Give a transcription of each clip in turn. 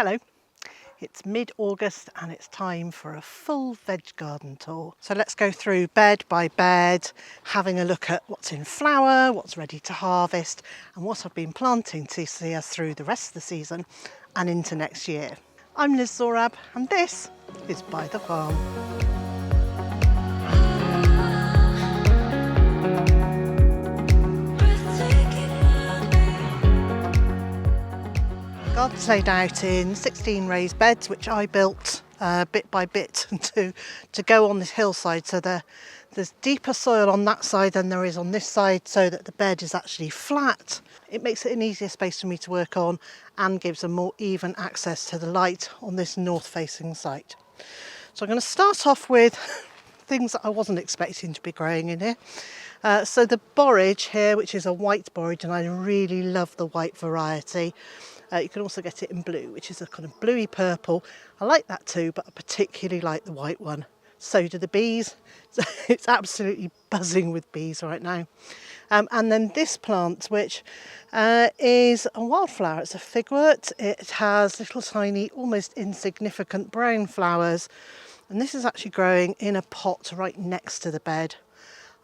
Hello, it's mid-August and it's time for a full veg garden tour. So let's go through bed by bed, having a look at what's in flower, what's ready to harvest and what I've been planting to see us through the rest of the season and into next year. I'm Zorab and this is Byther Farm. The garden's laid out in 16 raised beds, which I built bit by bit to go on this hillside. So there's deeper soil on that side than there is on this side, so that the bed is actually flat. It makes it an easier space for me to work on and gives a more even access to the light on this north-facing site. So I'm going to start off with things that I wasn't expecting to be growing in here. So the borage here, which is a white borage, and I really love the white variety. You can also get it in blue, which is a kind of bluey purple. I like that too, but I particularly like the white one. So do the bees. It's absolutely buzzing with bees right now. And then this plant, which is a wildflower. It's a figwort. It has little tiny, almost insignificant brown flowers. And this is actually growing in a pot right next to the bed.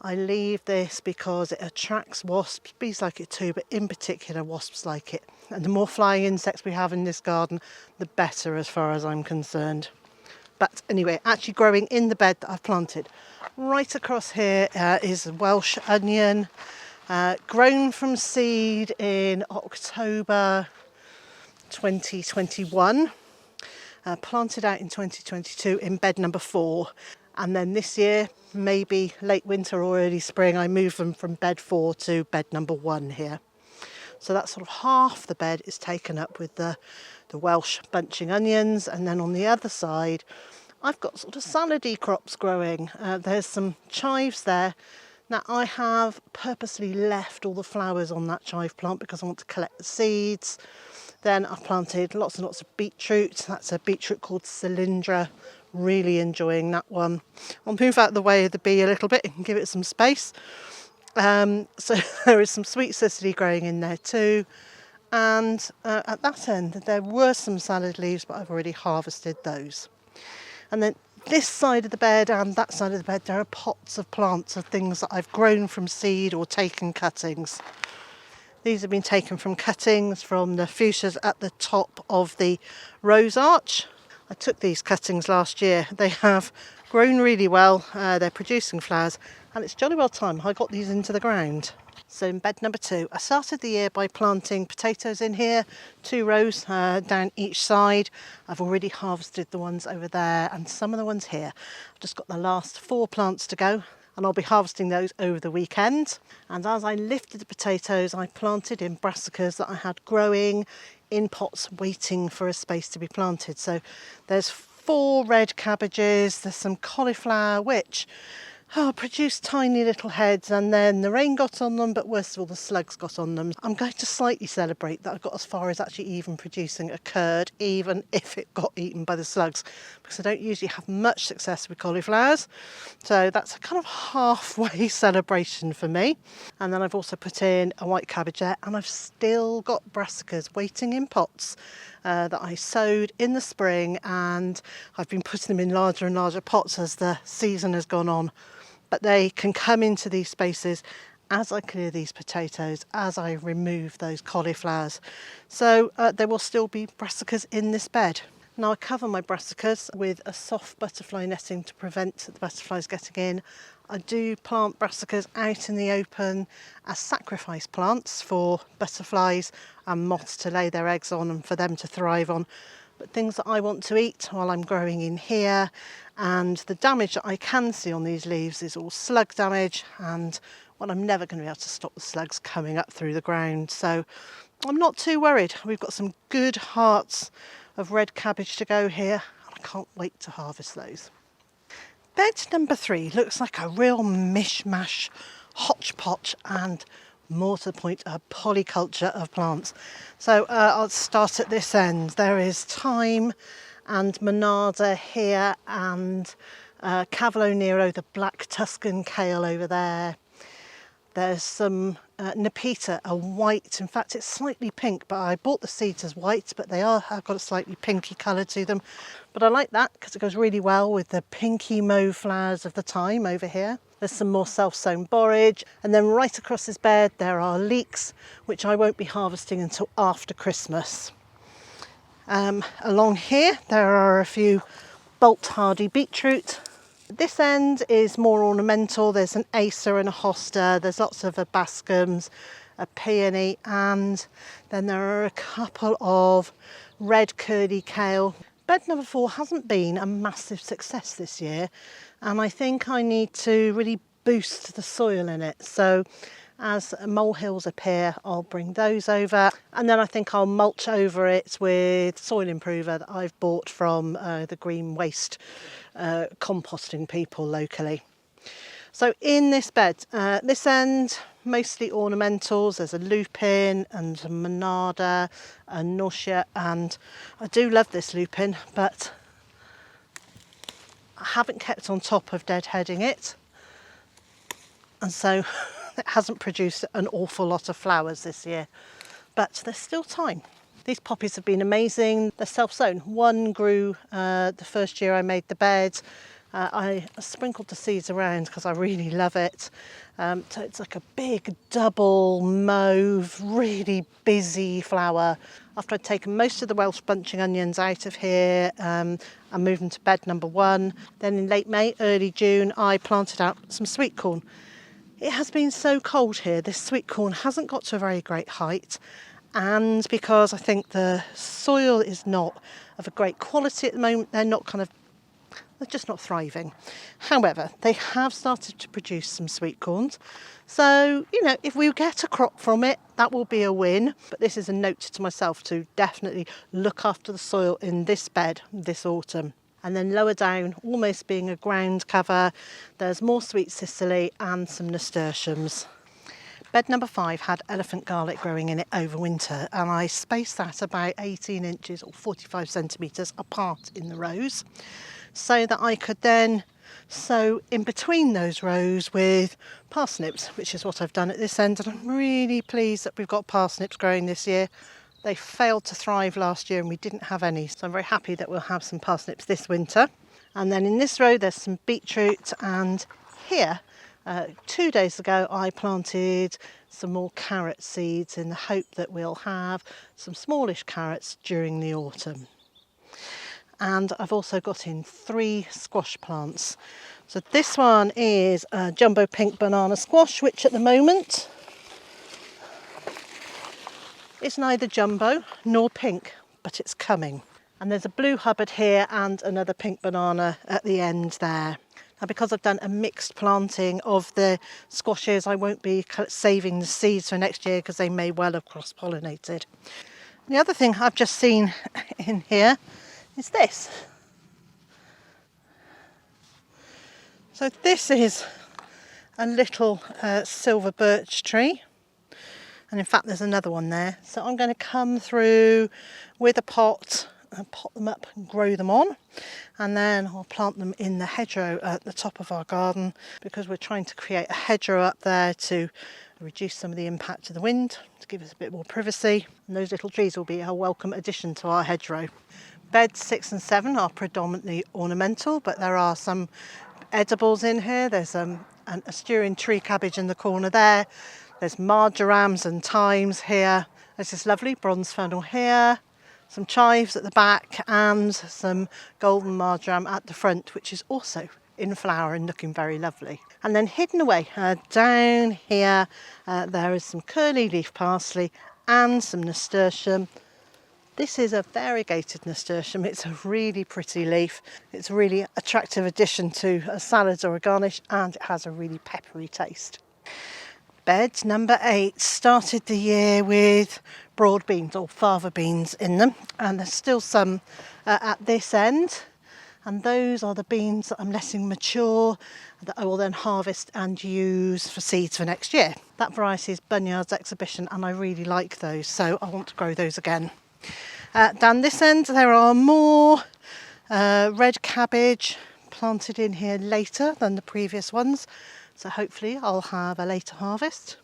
I leave this because it attracts wasps. Bees like it too, but in particular wasps like it. And the more flying insects we have in this garden, the better as far as I'm concerned. But anyway, actually growing in the bed that I've planted. Right across here is a Welsh onion, grown from seed in October 2021. Planted out in 2022 in bed number 4. And then this year, maybe late winter or early spring, I moved them from bed 4 to bed number 1 here. So that's sort of half the bed is taken up with the Welsh bunching onions. And then on the other side, I've got sort of salady crops growing. There's some chives there. Now I have purposely left all the flowers on that chive plant because I want to collect the seeds. Then I've planted lots and lots of beetroot. That's a beetroot called Cylindra. Really enjoying that one. I'll move out of the way of the bee a little bit and give it some space. So there is some sweet cicely growing in there too. And at that end there were some salad leaves, but I've already harvested those. And then this side of the bed and that side of the bed, there are pots of plants of things that I've grown from seed or taken cuttings. These have been taken from cuttings from the fuchsias at the top of the rose arch. I took these cuttings last year. They have grown really well. They're producing flowers and it's jolly well time I got these into the ground. So in bed number 2, I started the year by planting potatoes in here, 2 rows down each side. I've already harvested the ones over there and some of the ones here. I've just got the last 4 plants to go. And I'll be harvesting those over the weekend. And as I lifted the potatoes, I planted in brassicas that I had growing in pots waiting for a space to be planted. So there's 4 red cabbages, there's some cauliflower, which produced tiny little heads, and then the rain got on them, but worst of all the slugs got on them. I'm going to slightly celebrate that I got as far as actually even producing a curd, even if it got eaten by the slugs, because I don't usually have much success with cauliflowers. So that's a kind of halfway celebration for me. And then I've also put in a white cabbage there, and I've still got brassicas waiting in pots that I sowed in the spring, and I've been putting them in larger and larger pots as the season has gone on. But they can come into these spaces as I clear these potatoes, as I remove those cauliflowers. So there will still be brassicas in this bed. Now I cover my brassicas with a soft butterfly netting to prevent the butterflies getting in. I do plant brassicas out in the open as sacrifice plants for butterflies and moths to lay their eggs on and for them to thrive on. But things that I want to eat while I'm growing in here, and the damage that I can see on these leaves is all slug damage, and well, I'm never going to be able to stop the slugs coming up through the ground, so I'm not too worried. We've got some good hearts of red cabbage to go here, and I can't wait to harvest those. Bed number 3 looks like a real mishmash, hodgepodge, and more to the point, a polyculture of plants. So I'll start at this end. There is thyme and monarda here, and Cavolo Nero, the black Tuscan kale over there. There's some Nepeta are white. In fact, it's slightly pink, but I bought the seeds as white, but they have got a slightly pinky colour to them. But I like that because it goes really well with the pinky mauve flowers of the thyme over here. There's some more self-sown borage, and then right across this bed there are leeks, which I won't be harvesting until after Christmas. Along here there are a few bolt hardy beetroot. This end is more ornamental. There's an acer and a hosta. There's lots of bascums, a peony, and then there are a couple of red curly kale. Bed number 4 hasn't been a massive success this year, and I think I need to really boost the soil in it. So as molehills appear, I'll bring those over, and then I think I'll mulch over it with soil improver that I've bought from the green waste composting people locally. So in this bed, this end, mostly ornamentals. There's a lupin and a monarda, a nausea, and I do love this lupin, but I haven't kept on top of deadheading it, and so it hasn't produced an awful lot of flowers this year, but there's still time. These poppies have been amazing. They're self-sown. One grew the first year I made the bed. I sprinkled the seeds around because I really love it. So it's like a big double mauve, really busy flower. After I'd taken most of the Welsh bunching onions out of here, and moved them to bed number 1. Then in late May, early June, I planted out some sweet corn. It has been so cold here, this sweet corn hasn't got to a very great height, and because I think the soil is not of a great quality at the moment, they're just not thriving. However, they have started to produce some sweet corns, so if we get a crop from it, that will be a win. But this is a note to myself to definitely look after the soil in this bed this autumn. And then lower down, almost being a ground cover, there's more sweet Sicily and some nasturtiums. Bed number 5 had elephant garlic growing in it over winter, and I spaced that about 18 inches or 45 centimetres apart in the rows, so that I could then sow in between those rows with parsnips, which is what I've done at this end. And I'm really pleased that we've got parsnips growing this year. They failed to thrive last year and we didn't have any, so I'm very happy that we'll have some parsnips this winter. And then in this row there's some beetroot, and here 2 days ago I planted some more carrot seeds in the hope that we'll have some smallish carrots during the autumn. And I've also got in 3 squash plants. So this one is a jumbo pink banana squash, which at the moment it's neither jumbo nor pink, but it's coming. And there's a blue Hubbard here and another pink banana at the end there. Now, because I've done a mixed planting of the squashes, I won't be saving the seeds for next year because they may well have cross-pollinated. The other thing I've just seen in here is this. So this is a little silver birch tree. And in fact, there's another one there. So I'm going to come through with a pot and pot them up and grow them on. And then I'll plant them in the hedgerow at the top of our garden, because we're trying to create a hedgerow up there to reduce some of the impact of the wind, to give us a bit more privacy. And those little trees will be a welcome addition to our hedgerow. Beds 6 and 7 are predominantly ornamental, but there are some edibles in here. There's an Asturian tree cabbage in the corner there. There's marjorams and thymes here. There's this lovely bronze fennel here, some chives at the back, and some golden marjoram at the front, which is also in flower and looking very lovely. And then hidden away down here, there is some curly leaf parsley and some nasturtium. This is a variegated nasturtium. It's a really pretty leaf. It's a really attractive addition to a salad or a garnish, and it has a really peppery taste. Bed number 8 started the year with broad beans or fava beans in them, and there's still some at this end, and those are the beans that I'm letting mature that I will then harvest and use for seeds for next year. That variety is Bunyard's Exhibition, and I really like those, so I want to grow those again. Down this end there are more red cabbage planted in here later than the previous ones, so hopefully I'll have a later harvest.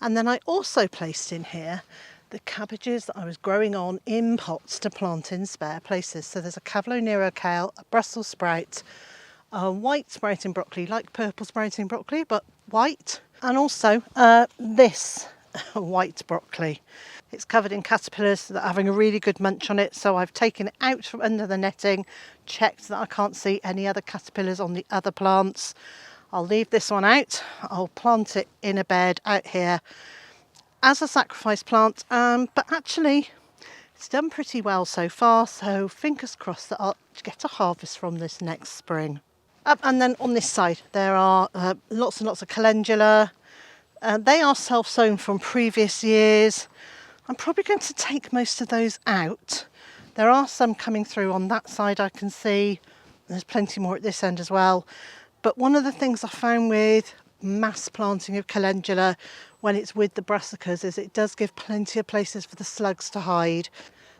And then I also placed in here the cabbages that I was growing on in pots to plant in spare places. So there's a Cavolo Nero kale, a Brussels sprout, a white sprouting broccoli, like purple sprouting broccoli, but white, and also this white broccoli. It's covered in caterpillars that are having a really good munch on it, so I've taken it out from under the netting, checked that I can't see any other caterpillars on the other plants. I'll leave this one out. I'll plant it in a bed out here as a sacrifice plant, but actually it's done pretty well so far, so fingers crossed that I'll get a harvest from this next spring. And then on this side there are lots and lots of calendula. They are self-sown from previous years. I'm probably going to take most of those out. There are some coming through on that side, I can see. There's plenty more at this end as well. But one of the things I found with mass planting of calendula when it's with the brassicas is it does give plenty of places for the slugs to hide.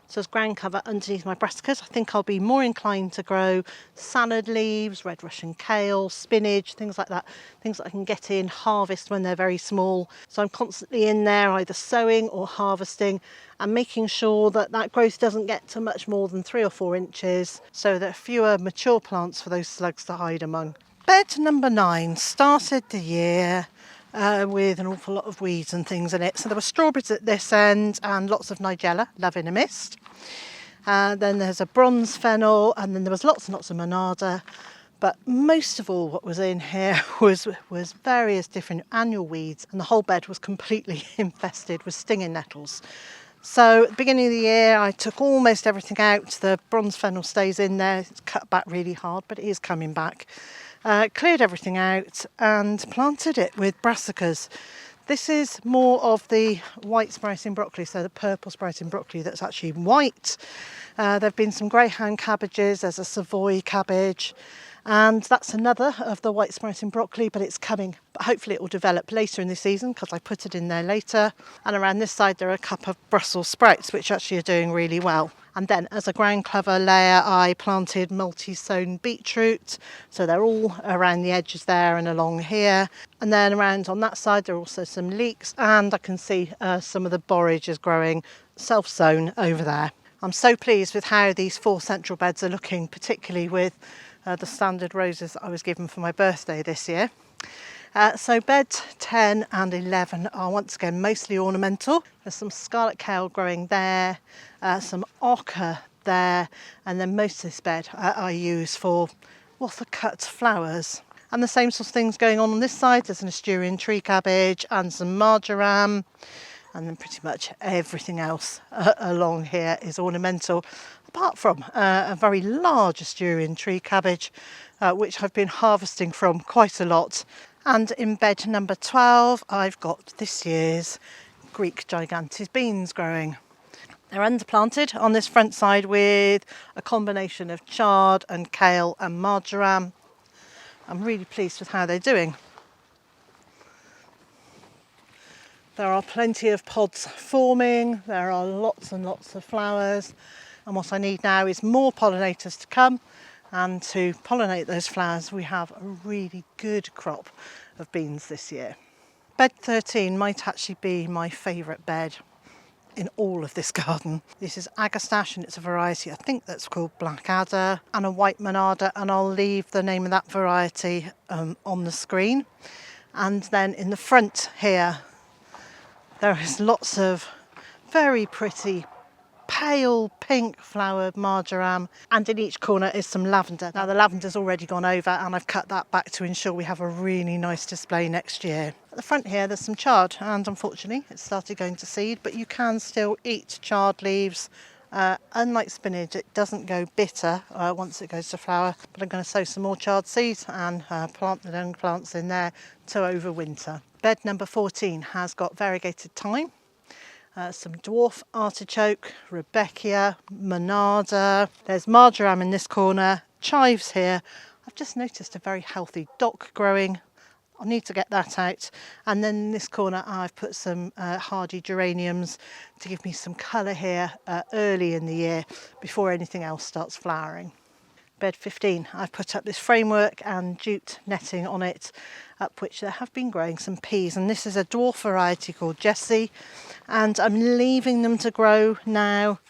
So as ground cover underneath my brassicas, I think I'll be more inclined to grow salad leaves, red Russian kale, spinach, things like that. Things that I can get in, harvest when they're very small. So I'm constantly in there either sowing or harvesting and making sure that that growth doesn't get to much more than 3 or 4 inches, so there are fewer mature plants for those slugs to hide among. Bed number 9 started the year with an awful lot of weeds and things in it. So there were strawberries at this end and lots of nigella, love in a mist. Then there's a bronze fennel, and then there was lots and lots of monarda. But most of all what was in here was various different annual weeds, and the whole bed was completely infested with stinging nettles. So at the beginning of the year I took almost everything out. The bronze fennel stays in there, it's cut back really hard but it is coming back. Cleared everything out and planted it with brassicas. This is more of the white sprouting broccoli, so the purple sprouting broccoli that's actually white. There have been some greyhound cabbages, there's a Savoy cabbage, and that's another of the white sprouting broccoli, but it's coming. But hopefully it will develop later in the season because I put it in there later. And around this side there are a couple of Brussels sprouts which actually are doing really well. And then as a ground cover layer I planted multi-sown beetroot, so they're all around the edges there and along here. And then around on that side there are also some leeks, and I can see some of the borage is growing self-sown over there. I'm so pleased with how these 4 central beds are looking, particularly with the standard roses that I was given for my birthday this year. So beds 10 and 11 are once again mostly ornamental. There's some scarlet kale growing there, some ochre there, and then most of this bed I use for cut flowers. And the same sort of things going on this side. There's an Asturian tree cabbage and some marjoram, and then pretty much everything else along here is ornamental, apart from a very large Asturian tree cabbage, which I've been harvesting from quite a lot. And in bed number 12, I've got this year's Greek gigantes beans growing. They're underplanted on this front side with a combination of chard and kale and marjoram. I'm really pleased with how they're doing. There are plenty of pods forming, there are lots and lots of flowers, and what I need now is more pollinators to come, and to pollinate those flowers we have a really good crop of beans this year. Bed 13 might actually be my favourite bed in all of this garden. This is Agastache, and it's a variety I think that's called Blackadder, and a white monarda, and I'll leave the name of that variety on the screen. And then in the front here there is lots of very pretty pale pink flowered marjoram, and in each corner is some lavender. Now the lavender's already gone over and I've cut that back to ensure we have a really nice display next year. At the front here there's some chard, and unfortunately it's started going to seed, but you can still eat chard leaves. Unlike spinach, it doesn't go bitter once it goes to flower, but I'm going to sow some more chard seeds and plant the young plants in there to overwinter. Bed number 14 has got variegated thyme, some dwarf artichoke, rudbeckia, monarda. There's marjoram in this corner, chives here. I've just noticed a very healthy dock growing. I'll need to get that out. And then in this corner I've put some hardy geraniums to give me some colour here early in the year before anything else starts flowering. bed 15. I've put up this framework and jute netting on it, up which there have been growing some peas, and this is a dwarf variety called Jessie, and I'm leaving them to grow now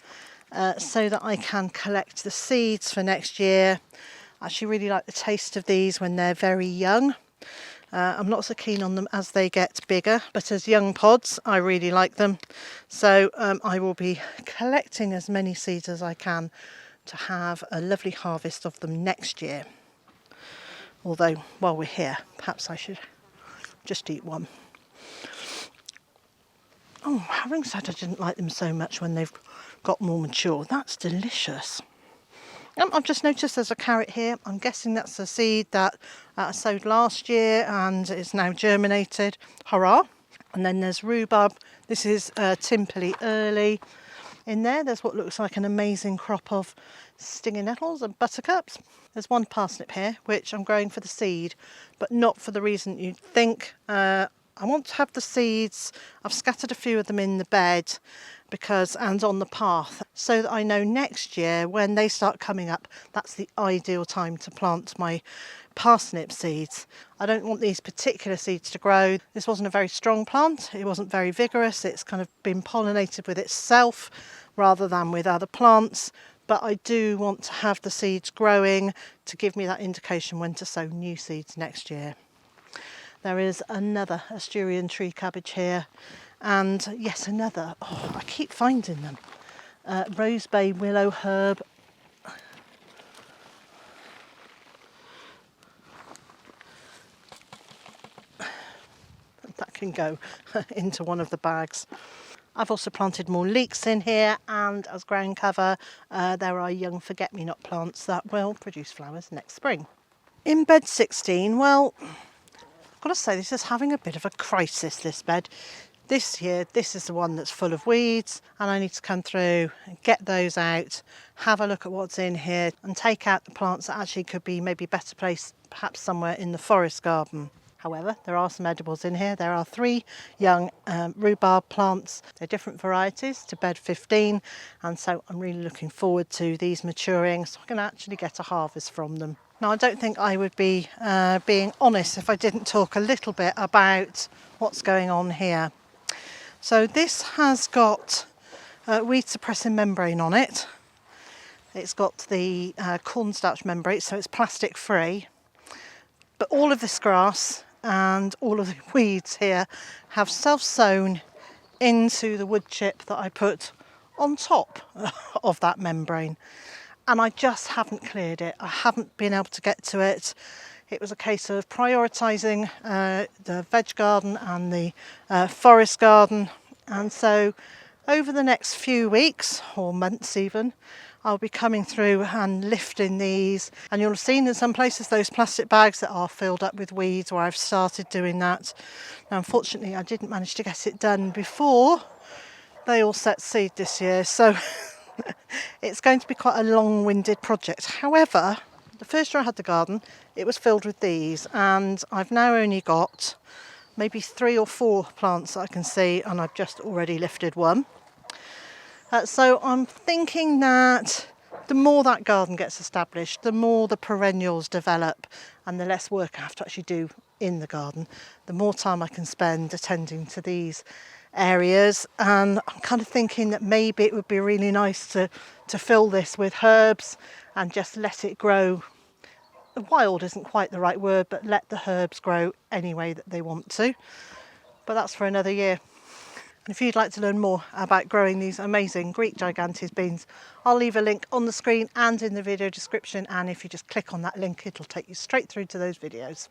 so that I can collect the seeds for next year. I actually really like the taste of these when they're very young. I'm not so keen on them as they get bigger, but as young pods I really like them. So I will be collecting as many seeds as I can to have a lovely harvest of them next year. Although while we're here, perhaps I should just eat one. Oh, having said I didn't like them so much when they've got more mature, that's delicious. I've just noticed there's a carrot here. I'm guessing that's a seed that I sowed last year and it's now germinated. Hurrah! And then there's rhubarb. This is Timperley early. In there, there's what looks like an amazing crop of stinging nettles and buttercups. There's one parsnip here, which I'm growing for the seed, but not for the reason you'd think. I want to have the seeds. I've scattered a few of them in the bed and on the path, so that I know next year when they start coming up, that's the ideal time to plant my parsnip seeds. I don't want these particular seeds to grow. This wasn't a very strong plant. It wasn't very vigorous. It's kind of been pollinated with itself rather than with other plants. But I do want to have the seeds growing to give me that indication when to sow new seeds next year. There is another Asturian tree cabbage here, and yes, another. Oh, I keep finding them. Rose bay willow herb. That can go into one of the bags. I've also planted more leeks in here, and as ground cover there are young forget-me-not plants that will produce flowers next spring. In bed 16, well, I've got to say this is having a bit of a crisis, this bed. This year, this is the one that's full of weeds, and I need to come through and get those out, have a look at what's in here and take out the plants that actually could be maybe better placed perhaps somewhere in the forest garden. However, there are some edibles in here. There are 3 young rhubarb plants. They're different varieties to bed 15, and so I'm really looking forward to these maturing so I can actually get a harvest from them. Now, I don't think I would be being honest if I didn't talk a little bit about what's going on here. So this has got weed suppressing membrane on it. It's got the cornstarch membrane, so it's plastic free. But all of this grass and all of the weeds here have self-sown into the wood chip that I put on top of that membrane. And I just haven't cleared it. I haven't been able to get to it. It was a case of prioritising the veg garden and the forest garden. And so over the next few weeks, or months even, I'll be coming through and lifting these. And you'll have seen in some places those plastic bags that are filled up with weeds, where I've started doing that. Now, unfortunately, I didn't manage to get it done before they all set seed this year. So it's going to be quite a long-winded project. However, the first year I had the garden, it was filled with these, and I've now only got maybe 3 or 4 plants that I can see, and I've just already lifted one. So I'm thinking that the more that garden gets established, the more the perennials develop, and the less work I have to actually do in the garden, the more time I can spend attending to these areas. And I'm kind of thinking that maybe it would be really nice to fill this with herbs and just let it grow. Wild isn't quite the right word, but let the herbs grow any way that they want to. But that's for another year. And if you'd like to learn more about growing these amazing Greek gigantes beans, I'll leave a link on the screen and in the video description, and if you just click on that link, it'll take you straight through to those videos.